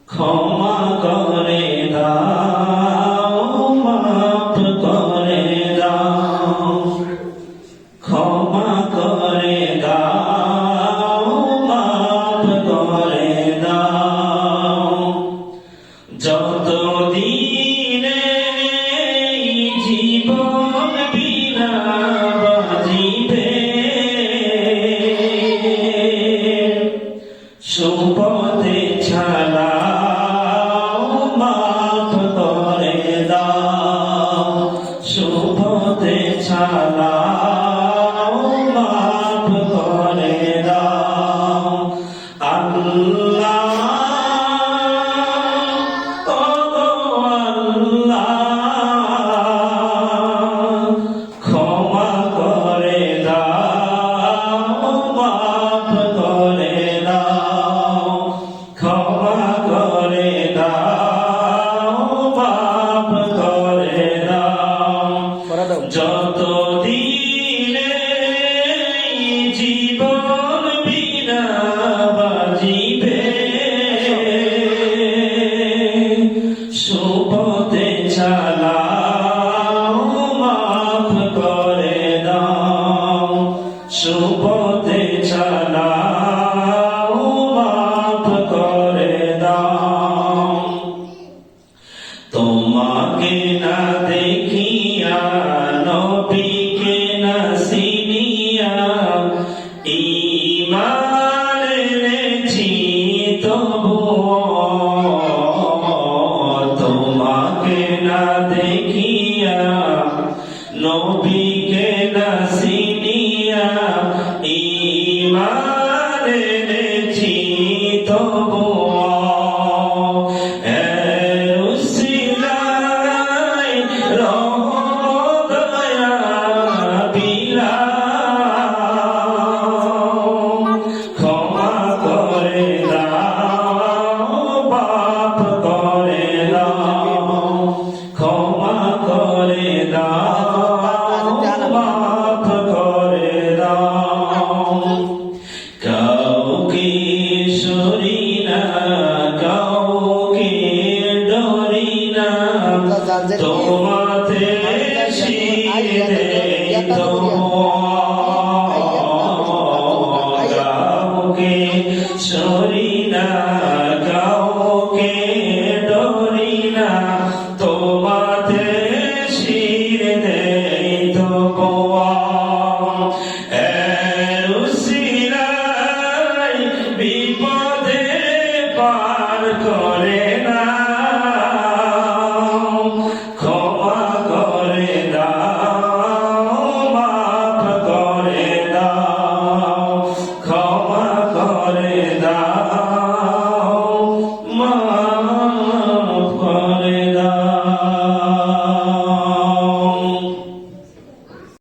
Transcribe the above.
ক্ষমা করে দাও, মাফ করে দাও, ক্ষমা করে দাও, মাফ করে দাও। যতদিনে জীবন বিনা বাজিবে, সুপথে ছাড়াও, মাফ করে দাও, সুপথে ছাড়াও, মাফ করে দাও। আল্লাহ ও আল্লাহ, ক্ষমা করে দাও, মাফ করে দাও, ক্ষমা করে দাও, মাফ করে দাও। যতদিনে জীবন বিনা বাজিবে, সুপথে চালাও, মাফ করে দাও, সুপথে চালাও, মাফ করে দাও। তোমাকে না দেখিয়া, নবীকে না চিনিয়া, ঈমান এনেছি তবুও। তোমাকে না দেখিয়া, নবীকে না চিনিয়া, ঈমান এনেছি তবুও। ক্ষমা করে দাও, মাফ করে দাও, ক্ষমা করে দাও, মাফ করে দাও। কাউকে সরি না, কাউকে ডরি না, তোমাতে শিরে